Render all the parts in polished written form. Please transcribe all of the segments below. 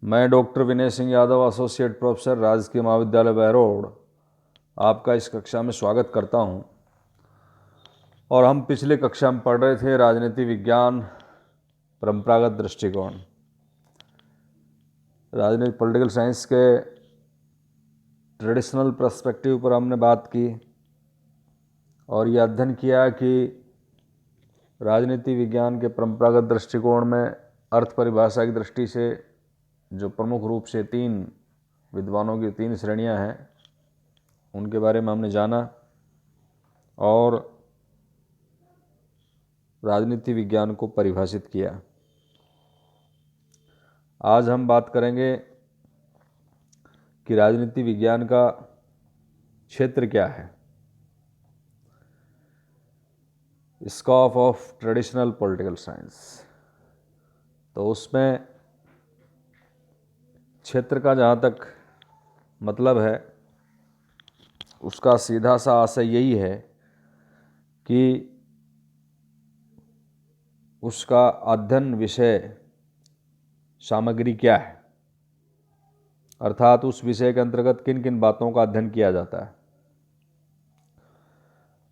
मैं doctor Vinay Singh Yadav, associate professor, राजकीय महाविद्यालय बहरोड, आपका इस कक्षा में स्वागत करता हूं। और हम पिछले कक्षा में पढ़ रहे थे राजनीति विज्ञान, परंपरागत दृष्टिकोण। राजनीति पॉलिटिकल साइंस के ट्रेडिशनल पर्सपेक्टिव पर हमने बात की और ये अध्ययन किया कि राजनीति विज्ञान के परंपरागत दृष्टिकोण में अर्थ परिभाषा की दृष्टि से जो प्रमुख रूप से तीन विद्वानों की तीन श्रेणियां हैं, उनके बारे में हमने जाना और राजनीति विज्ञान को परिभाषित किया। आज हम बात करेंगे कि राजनीति विज्ञान का क्षेत्र क्या है। Scope of traditional political science, तो उसमें क्षेत्र का जहाँ तक मतलब है, उसका सीधा सा आशय यही है कि उसका अध्ययन विषय सामग्री क्या है, अर्थात उस विषय के अंतर्गत किन किन बातों का अध्ययन किया जाता है।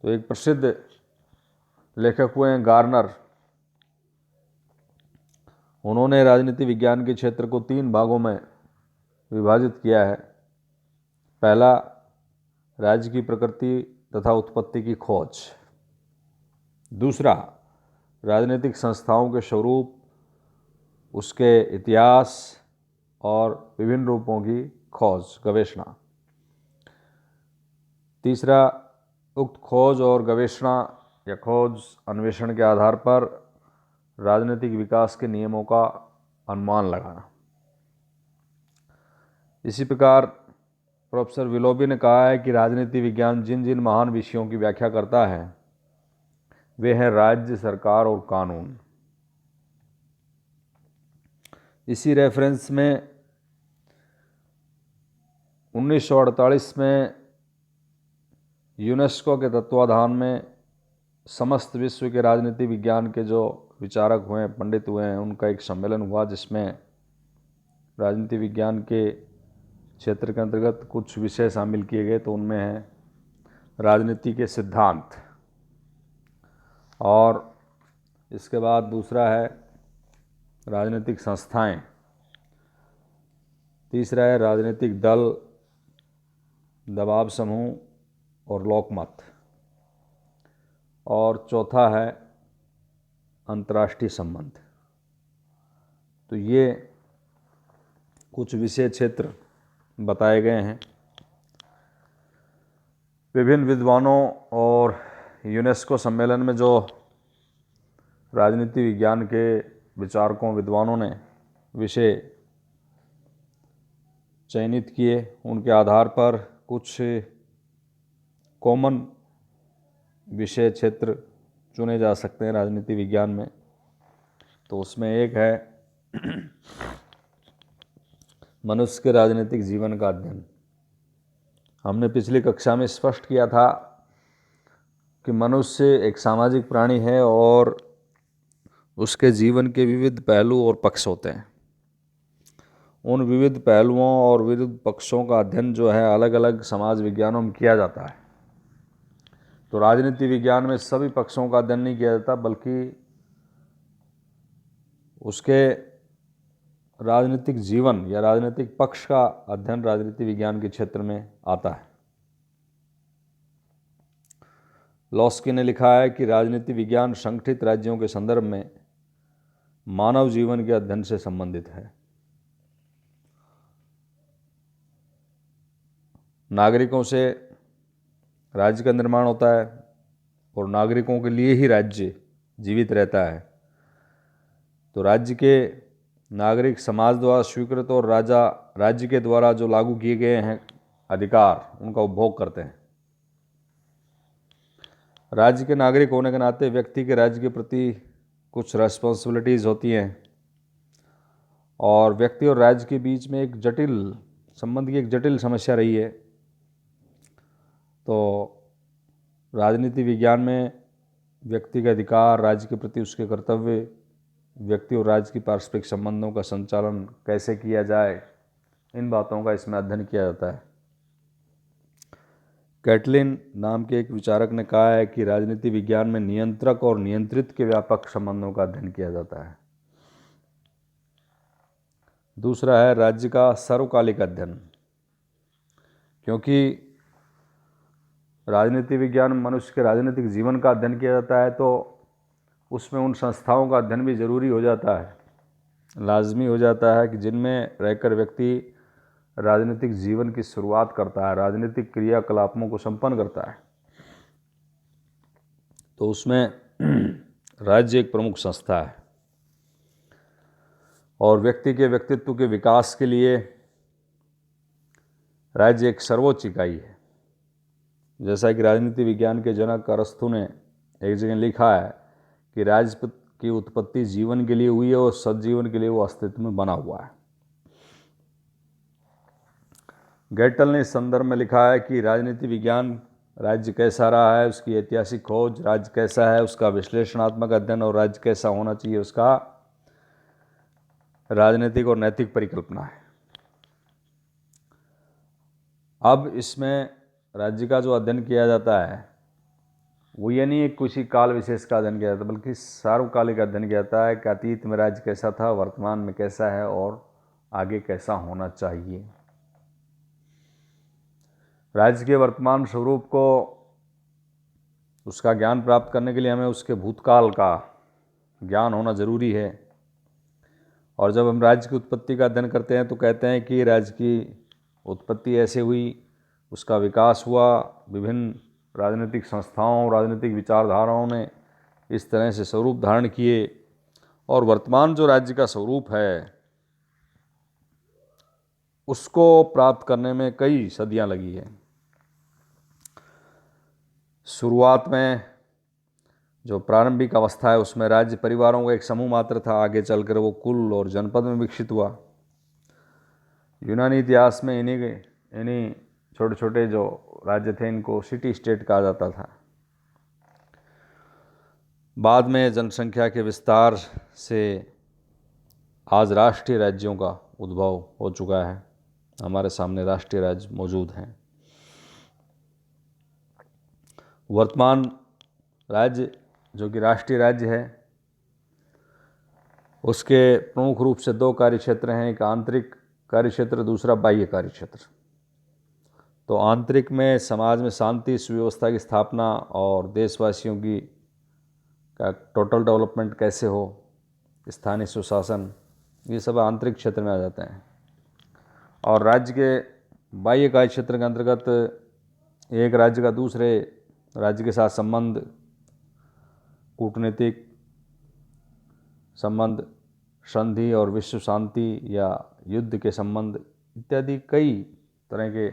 तो एक प्रसिद्ध लेखक हुए हैं गार्नर। उन्होंने राजनीति विज्ञान के क्षेत्र को तीन भागों में विभाजित किया है। पहला, राज्य की प्रकृति तथा उत्पत्ति की खोज। दूसरा, राजनीतिक संस्थाओं के स्वरूप, उसके इतिहास और विभिन्न रूपों की खोज, गवेषणा। तीसरा, उक्त खोज और गवेषणा या खोज अन्वेषण के आधार पर राजनीतिक विकास के नियमों का अनुमान लगाना। इसी प्रकार प्रोफेसर विलोबी ने कहा है कि राजनीति विज्ञान जिन जिन महान विषयों की व्याख्या करता है वे हैं राज्य, सरकार और कानून। इसी रेफरेंस में 1948 में यूनेस्को के तत्वाधान में समस्त विश्व के राजनीति विज्ञान के जो विचारक हुए हैं, पंडित हुए हैं, उनका एक सम्मेलन हुआ जिसमें राजनीति विज्ञान के क्षेत्र के अंतर्गत कुछ विषय शामिल किए गए। तो उनमें है राजनीति के सिद्धांत, और इसके बाद दूसरा है राजनीतिक संस्थाएं, तीसरा है राजनीतिक दल, दबाव समूह और लोकमत, और चौथा है अंतर्राष्ट्रीय संबंध। तो ये कुछ विषय क्षेत्र बताए गए हैं। विभिन्न विद्वानों और यूनेस्को सम्मेलन में जो राजनीति विज्ञान के विचारकों, विद्वानों ने विषय चयनित किए, उनके आधार पर कुछ कॉमन विषय क्षेत्र चुने जा सकते हैं राजनीति विज्ञान में। तो उसमें एक है मनुष्य के राजनीतिक जीवन का अध्ययन। हमने पिछली कक्षा में स्पष्ट किया था कि मनुष्य एक सामाजिक प्राणी है और उसके जीवन के विविध पहलू और पक्ष होते हैं। उन विविध पहलुओं और विविध पक्षों का अध्ययन जो है अलग अलग समाज विज्ञानों में किया जाता है। तो राजनीति विज्ञान में सभी पक्षों का अध्ययन नहीं किया जाता, बल्कि उसके राजनीतिक जीवन या राजनीतिक पक्ष का अध्ययन राजनीति विज्ञान के क्षेत्र में आता है। लॉस्की ने लिखा है कि राजनीति विज्ञान संगठित राज्यों के संदर्भ में मानव जीवन के अध्ययन से संबंधित है। नागरिकों से राज्य का निर्माण होता है और नागरिकों के लिए ही राज्य जीवित रहता है। तो राज्य के नागरिक समाज द्वारा स्वीकृत और राज्य के द्वारा जो लागू किए गए हैं अधिकार, उनका उपभोग करते हैं। राज्य के नागरिक होने के नाते व्यक्ति के राज्य के प्रति कुछ रेस्पॉन्सिबिलिटीज़ होती हैं, और व्यक्ति और राज्य के बीच में एक जटिल संबंध की एक जटिल समस्या रही है। तो राजनीति विज्ञान में व्यक्ति के अधिकार, राज्य के प्रति उसके कर्तव्य, व्यक्ति और राज्य की पारस्परिक संबंधों का संचालन कैसे किया जाए, इन बातों का इसमें अध्ययन किया जाता है। कैटलिन नाम के एक विचारक ने कहा है कि राजनीति विज्ञान में नियंत्रक और नियंत्रित के व्यापक संबंधों का अध्ययन किया जाता है। दूसरा है राज्य का सर्वकालिक अध्ययन। क्योंकि राजनीति विज्ञान में मनुष्य के राजनीतिक जीवन का अध्ययन किया जाता है, तो उसमें उन संस्थाओं का अध्ययन भी जरूरी हो जाता है, लाजमी हो जाता है कि जिनमें रहकर व्यक्ति राजनीतिक जीवन की शुरुआत करता है, राजनीतिक क्रियाकलापों को संपन्न करता है। तो उसमें राज्य एक प्रमुख संस्था है और व्यक्ति के व्यक्तित्व के विकास के लिए राज्य एक सर्वोच्च इकाई है। जैसा कि राजनीति विज्ञान के जनक अरस्तु ने एक जगह लिखा है कि राज्य की उत्पत्ति जीवन के लिए हुई है और सज्जीवन के लिए वो अस्तित्व में बना हुआ है। गेटल ने इस संदर्भ में लिखा है कि राजनीति विज्ञान राज्य कैसा रहा है, उसकी ऐतिहासिक खोज, राज्य कैसा है उसका विश्लेषणात्मक अध्ययन और राज्य कैसा होना चाहिए उसका राजनीतिक और नैतिक परिकल्पना है। अब इसमें राज्य का जो अध्ययन किया जाता है वो ये नहीं है किसी काल विशेष का अध्ययन किया जाता है, बल्कि सार्वकालिक अध्ययन किया जाता है कि अतीत में राज्य कैसा था, वर्तमान में कैसा है और आगे कैसा होना चाहिए। राज्य के वर्तमान स्वरूप को उसका ज्ञान प्राप्त करने के लिए हमें उसके भूतकाल का ज्ञान होना जरूरी है। और जब हम राज्य की उत्पत्ति का अध्ययन करते हैं तो कहते हैं कि राज्य की उत्पत्ति ऐसे हुई, उसका विकास हुआ, विभिन्न राजनीतिक संस्थाओं, राजनीतिक विचारधाराओं ने इस तरह से स्वरूप धारण किए और वर्तमान जो राज्य का स्वरूप है उसको प्राप्त करने में कई सदियां लगी है। शुरुआत में जो प्रारंभिक अवस्था है उसमें राज्य परिवारों का एक समूह मात्र था, आगे चलकर वो कुल और जनपद में विकसित हुआ। यूनानी इतिहास में इन्हीं छोटे छोटे जो राज्य थे इनको सिटी स्टेट कहा जाता था। बाद में जनसंख्या के विस्तार से आज राष्ट्रीय राज्यों का उद्भव हो चुका है, हमारे सामने राष्ट्रीय राज्य मौजूद हैं। वर्तमान राज्य जो कि राष्ट्रीय राज्य है उसके प्रमुख रूप से दो कार्यक्षेत्र हैं, एक आंतरिक कार्यक्षेत्र, दूसरा बाह्य कार्यक्षेत्र। तो आंतरिक में समाज में शांति सुव्यवस्था की स्थापना और देशवासियों की का टोटल डेवलपमेंट कैसे हो, स्थानीय सुशासन, ये सब आंतरिक क्षेत्र में आ जाते हैं। और राज्य के बाह्य कार्य क्षेत्र के अंतर्गत एक राज्य का दूसरे राज्य के साथ संबंध, कूटनीतिक संबंध, संधि और विश्व शांति या युद्ध के संबंध इत्यादि कई तरह के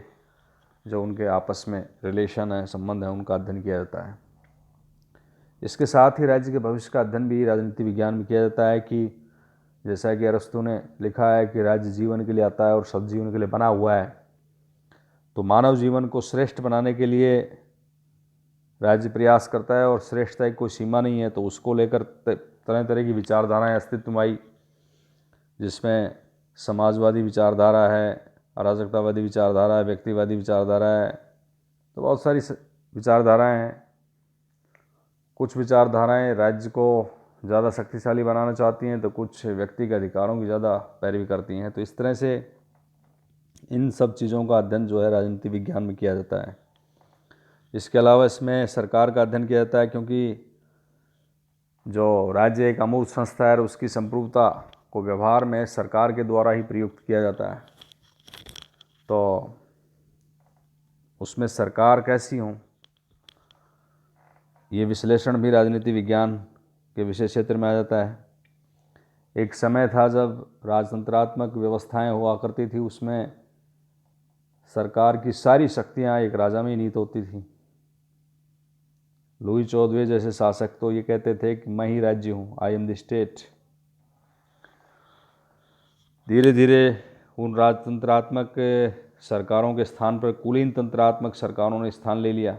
जो उनके आपस में रिलेशन है, संबंध है, उनका अध्ययन किया जाता है। इसके साथ ही राज्य के भविष्य का अध्ययन भी राजनीति विज्ञान में किया जाता है कि जैसा कि अरस्तु ने लिखा है कि राज्य जीवन के लिए आता है और सज्जीवन के लिए बना हुआ है। तो मानव जीवन को श्रेष्ठ बनाने के लिए राज्य प्रयास करता है और श्रेष्ठता की कोई सीमा नहीं है, तो उसको लेकर तरह तरह की विचारधाराएं अस्तित्व में आई, जिसमें समाजवादी विचारधारा है, अराजकतावादी विचारधारा है, व्यक्तिवादी विचारधारा है। तो बहुत सारी विचारधाराएं हैं। कुछ विचारधाराएं राज्य को ज़्यादा शक्तिशाली बनाना चाहती हैं तो कुछ व्यक्ति के अधिकारों की ज़्यादा पैरवी करती हैं। तो इस तरह से इन सब चीज़ों का अध्ययन जो है राजनीति विज्ञान में किया जाता है। इसके अलावा इसमें सरकार का अध्ययन किया जाता है, क्योंकि जो राज्य एक अमूर्त संस्था है और उसकी संप्रभुता को व्यवहार में सरकार के द्वारा ही प्रयुक्त किया जाता है। तो उसमें सरकार कैसी हो, ये विश्लेषण भी राजनीति विज्ञान के विषय क्षेत्र में आ जाता है। एक समय था जब राजतंत्रात्मक व्यवस्थाएं हुआ करती थी, उसमें सरकार की सारी शक्तियां एक राजा में ही निहित होती थी। लुई 14वें जैसे शासक तो ये कहते थे कि मैं ही राज्य हूँ, आई एम द स्टेट। धीरे धीरे उन राजतंत्रात्मक सरकारों के स्थान पर कुलीन तंत्रात्मक सरकारों ने स्थान ले लिया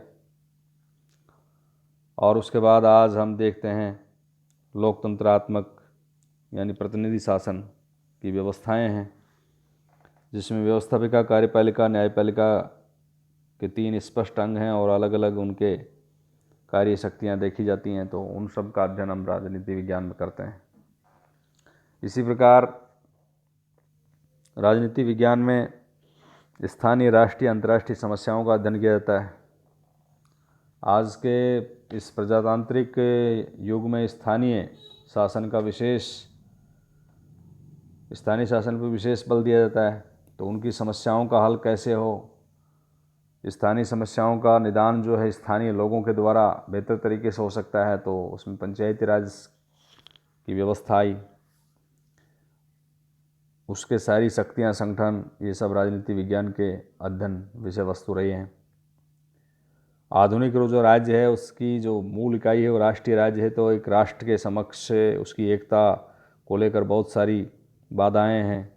और उसके बाद आज हम देखते हैं लोकतंत्रात्मक यानी प्रतिनिधि शासन की व्यवस्थाएं हैं, जिसमें व्यवस्थापिका, कार्यपालिका, न्यायपालिका के 3 स्पष्ट अंग हैं और अलग अलग उनके कार्य शक्तियाँ देखी जाती हैं। तो उन सब का अध्ययन हम राजनीति विज्ञान में करते हैं। इसी प्रकार राजनीति विज्ञान में स्थानीय, राष्ट्रीय, अंतर्राष्ट्रीय समस्याओं का अध्ययन किया जाता है। आज के इस प्रजातांत्रिक युग में स्थानीय शासन पर विशेष बल दिया जाता है। तो उनकी समस्याओं का हल कैसे हो, स्थानीय समस्याओं का निदान जो है स्थानीय लोगों के द्वारा बेहतर तरीके से हो सकता है, तो उसमें पंचायती राज की व्यवस्था आई, उसके सारी शक्तियाँ, संगठन, ये सब राजनीति विज्ञान के अध्ययन विषय वस्तु रही हैं। आधुनिक जो राज्य है उसकी जो मूल इकाई है वो राष्ट्रीय राज्य है। तो एक राष्ट्र के समक्ष उसकी एकता को लेकर बहुत सारी बाधाएं हैं,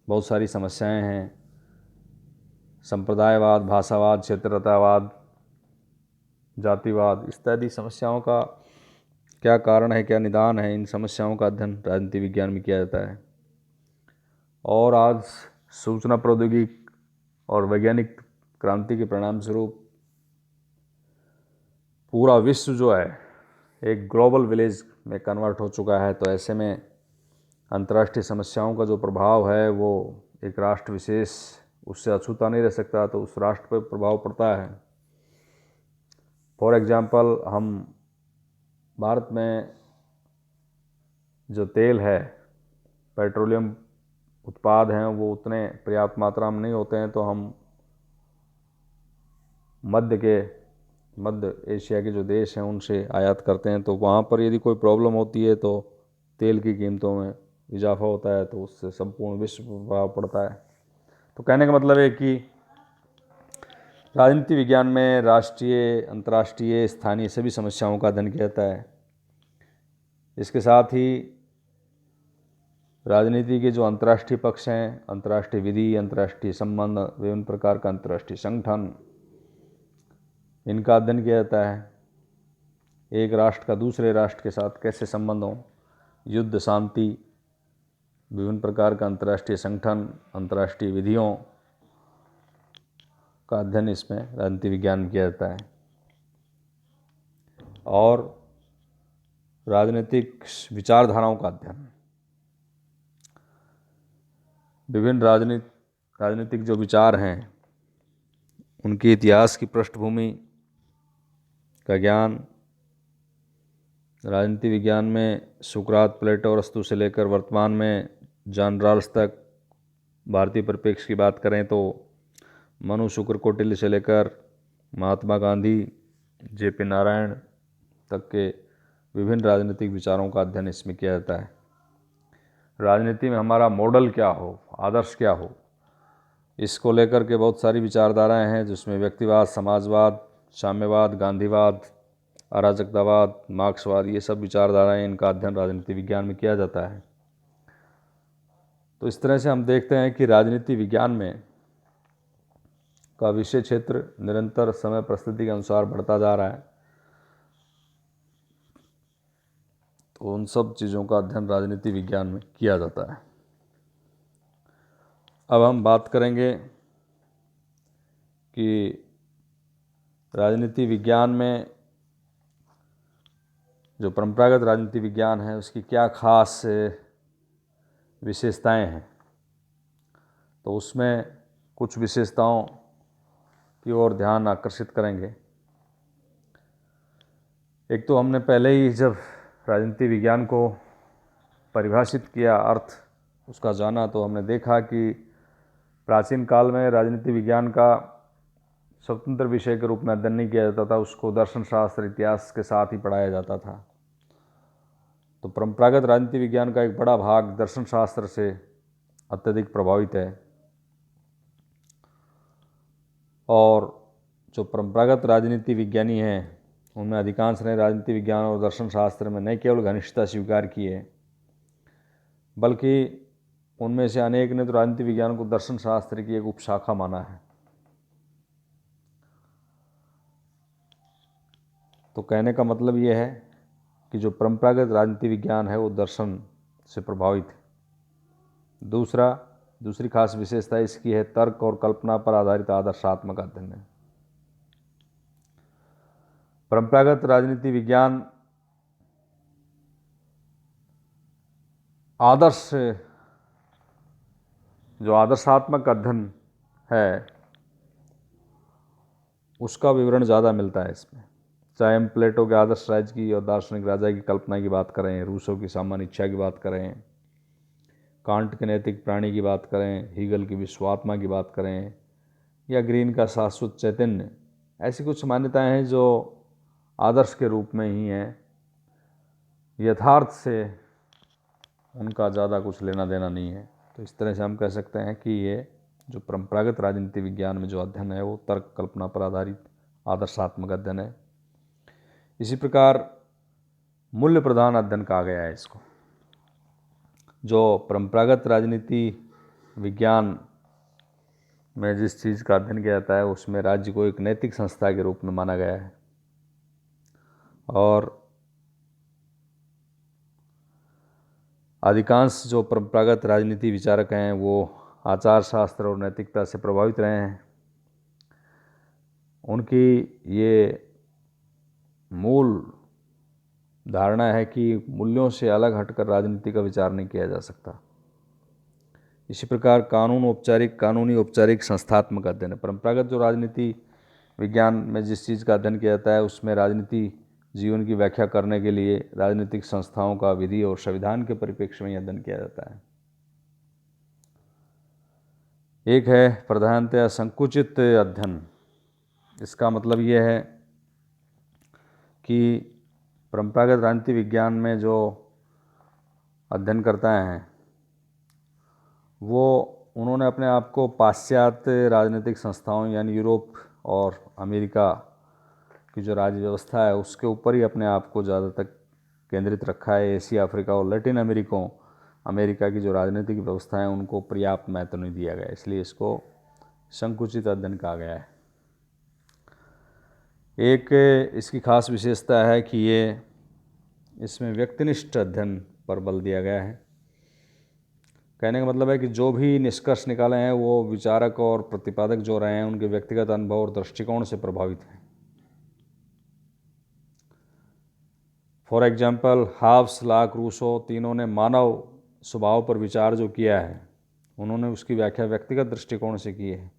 बहुत सारी समस्याएं हैं। संप्रदायवाद, भाषावाद, क्षेत्रतावाद, जातिवाद इत्यादि समस्याओं का क्या कारण है, क्या निदान है, इन समस्याओं का अध्ययन राजनीति विज्ञान में किया जाता है। और आज सूचना प्रौद्योगिकी और वैज्ञानिक क्रांति के परिणाम स्वरूप पूरा विश्व जो है एक ग्लोबल विलेज में कन्वर्ट हो चुका है। तो ऐसे में अंतर्राष्ट्रीय समस्याओं का जो प्रभाव है वो एक राष्ट्र विशेष उससे अछूता नहीं रह सकता, तो उस राष्ट्र पर प्रभाव पड़ता है। फॉर एग्जाम्पल, हम भारत में जो तेल है, पेट्रोलियम उत्पाद हैं, वो उतने पर्याप्त मात्रा में नहीं होते हैं। तो हम मध्य एशिया के जो देश हैं उनसे आयात करते हैं। तो वहाँ पर यदि कोई प्रॉब्लम होती है तो तेल की कीमतों में इजाफा होता है, तो उससे संपूर्ण विश्व पर प्रभाव पड़ता है। तो कहने का मतलब है कि राजनीति विज्ञान में राष्ट्रीय, अंतर्राष्ट्रीय, स्थानीय सभी समस्याओं का अध्ययन किया जाता है। इसके साथ ही राजनीति के जो अंतर्राष्ट्रीय पक्ष हैं, अंतर्राष्ट्रीय विधि, अंतर्राष्ट्रीय संबंध, विभिन्न प्रकार का अंतर्राष्ट्रीय संगठन, इनका अध्ययन किया जाता है। एक राष्ट्र का दूसरे राष्ट्र के साथ कैसे संबंध हो, युद्ध, शांति, विभिन्न प्रकार का अंतर्राष्ट्रीय संगठन, अंतर्राष्ट्रीय विधियों का अध्ययन इसमें राजनीति विज्ञान में किया जाता है। और राजनीतिक विचारधाराओं का अध्ययन, विभिन्न राजनीतिक जो विचार हैं उनके इतिहास की पृष्ठभूमि का ज्ञान। राजनीति विज्ञान में सुकरात, प्लेटो, अरस्तू से लेकर वर्तमान में जॉन रॉल्स तक, भारतीय परिप्रेक्ष्य की बात करें तो मनु, शुक्र, कौटिल्य से लेकर महात्मा गांधी, जेपी नारायण तक के विभिन्न राजनीतिक विचारों का अध्ययन इसमें किया जाता है। राजनीति में हमारा मॉडल क्या हो, आदर्श क्या हो, इसको लेकर के बहुत सारी विचारधाराएं हैं, जिसमें व्यक्तिवाद, समाजवाद, साम्यवाद, गांधीवाद, अराजकतावाद, मार्क्सवाद, ये सब विचारधाराएं, इनका अध्ययन राजनीति विज्ञान में किया जाता है। तो इस तरह से हम देखते हैं कि राजनीति विज्ञान में का विषय क्षेत्र निरंतर समय परिस्थिति के अनुसार बढ़ता जा रहा है। तो उन सब चीज़ों का अध्ययन राजनीति विज्ञान में किया जाता है। अब हम बात करेंगे कि राजनीति विज्ञान में जो परंपरागत राजनीति विज्ञान है उसकी क्या खास विशेषताएं हैं। तो उसमें कुछ विशेषताओं की ओर ध्यान आकर्षित करेंगे। एक तो हमने पहले ही जब राजनीति विज्ञान को परिभाषित किया, अर्थ उसका जाना, तो हमने देखा कि प्राचीन काल में राजनीति विज्ञान का स्वतंत्र विषय के रूप में अध्ययन नहीं किया जाता था, उसको दर्शन शास्त्र, इतिहास के साथ ही पढ़ाया जाता था। तो परंपरागत राजनीति विज्ञान का एक बड़ा भाग दर्शन शास्त्र से अत्यधिक प्रभावित है। और जो परंपरागत राजनीति विज्ञानी हैं उनमें अधिकांश ने राजनीति विज्ञान और दर्शन शास्त्र में न केवल घनिष्ठता स्वीकार की है, बल्कि उनमें से अनेक ने तो राजनीति विज्ञान को दर्शन शास्त्र की एक उपशाखा माना है। तो कहने का मतलब ये है कि जो परंपरागत राजनीति विज्ञान है वो दर्शन से प्रभावित है। दूसरी खास विशेषता इसकी है तर्क और कल्पना पर आधारित आदर्शात्मक अध्ययन है। परंपरागत राजनीति विज्ञान जो आदर्शात्मक अध्ययन है उसका विवरण ज़्यादा मिलता है इसमें। चाहे हम प्लेटो के आदर्श राज्य की और दार्शनिक राजा की कल्पना की बात करें, रूसो की सामान्य इच्छा की बात करें, कांट के नैतिक प्राणी की बात करें, हीगल की विश्वात्मा की बात करें, या ग्रीन का शाश्वत चैतन्य, ऐसी कुछ मान्यताएं हैं जो आदर्श के रूप में ही हैं, यथार्थ से उनका ज़्यादा कुछ लेना देना नहीं है। तो इस तरह से हम कह सकते हैं कि ये जो परंपरागत राजनीति विज्ञान में जो अध्ययन है वो तर्क कल्पना पर आधारित आदर्शात्मक अध्ययन है। इसी प्रकार मूल्य प्रधान अध्ययन कहा गया है इसको। जो परंपरागत राजनीति विज्ञान में जिस चीज़ का अध्ययन किया जाता है उसमें राज्य को एक नैतिक संस्था के रूप में माना गया है, और अधिकांश जो परंपरागत राजनीति विचारक हैं वो आचार शास्त्र और नैतिकता से प्रभावित रहे हैं। उनकी ये मूल धारणा है कि मूल्यों से अलग हटकर राजनीति का विचार नहीं किया जा सकता। इसी प्रकार कानूनी औपचारिक संस्थात्मक अध्ययन है। परंपरागत जो राजनीति विज्ञान में जिस चीज़ का अध्ययन किया जाता है उसमें राजनीति जीवन की व्याख्या करने के लिए राजनीतिक संस्थाओं का विधि और संविधान के परिप्रेक्ष्य में अध्ययन किया जाता है। एक है प्रधानतया संकुचित अध्ययन। इसका मतलब ये है कि परंपरागत राजनीति विज्ञान में जो अध्ययन करता है वो उन्होंने अपने आप को पाश्चात्य राजनीतिक संस्थाओं यानी यूरोप और अमेरिका की जो राज्य व्यवस्था है उसके ऊपर ही अपने आप को ज़्यादा तक केंद्रित रखा है। एशिया, अफ्रीका और लैटिन अमेरिका की जो राजनीतिक व्यवस्था है उनको पर्याप्त महत्व नहीं दिया गया, इसलिए इसको संकुचित अध्ययन कहा गया है। एक इसकी खास विशेषता है कि इसमें व्यक्तिनिष्ठ अध्ययन पर बल दिया गया है। कहने का मतलब है कि जो भी निष्कर्ष निकाले हैं वो विचारक और प्रतिपादक जो रहे हैं उनके व्यक्तिगत अनुभव और दृष्टिकोण से प्रभावित हैं। For example Hobbes, Locke, Rousseau तीनों ने मानव स्वभाव पर विचार जो किया है उन्होंने उसकी व्याख्या व्यक्तिगत दृष्टिकोण से की है,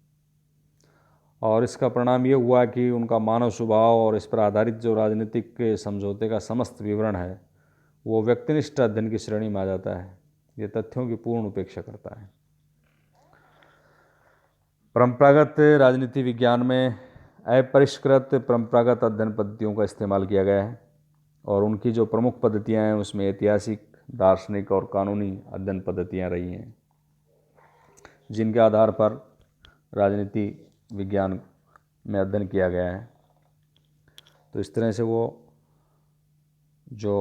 और इसका परिणाम ये हुआ कि उनका मानव स्वभाव और इस पर आधारित जो राजनीतिक समझौते का समस्त विवरण है वो व्यक्तिनिष्ठ अध्ययन की श्रेणी में आ जाता है। ये तथ्यों की पूर्ण उपेक्षा करता है। परंपरागत राजनीति विज्ञान में अपरिष्कृत परंपरागत अध्ययन पद्धतियों का इस्तेमाल किया गया है, और उनकी जो प्रमुख पद्धतियां हैं उसमें ऐतिहासिक, दार्शनिक और कानूनी अध्ययन पद्धतियां रही हैं, जिनके आधार पर राजनीति विज्ञान में अध्ययन किया गया है। तो इस तरह से वो जो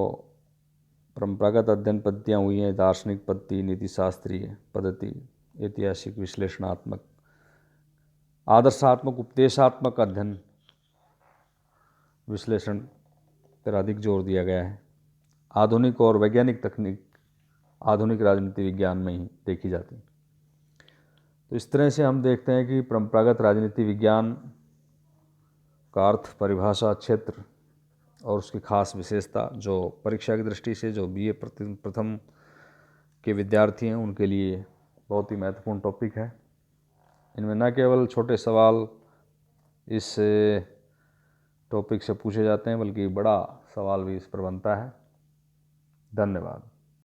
परंपरागत अध्ययन पद्धतियाँ हुई हैं, दार्शनिक पद्धति, नीतिशास्त्रीय पद्धति, ऐतिहासिक, विश्लेषणात्मक, आदर्शात्मक, उपदेशात्मक अध्ययन, विश्लेषण पर अधिक जोर दिया गया है। आधुनिक और वैज्ञानिक तकनीक आधुनिक राजनीति विज्ञान में ही देखी जाती है। तो इस तरह से हम देखते हैं कि परंपरागत राजनीति विज्ञान का अर्थ, परिभाषा, क्षेत्र और उसकी खास विशेषता जो परीक्षा की दृष्टि से जो BA प्रथम के विद्यार्थी हैं उनके लिए बहुत ही महत्वपूर्ण टॉपिक है। इनमें न केवल छोटे सवाल इस टॉपिक से पूछे जाते हैं बल्कि बड़ा सवाल भी इस पर बनता है। धन्यवाद।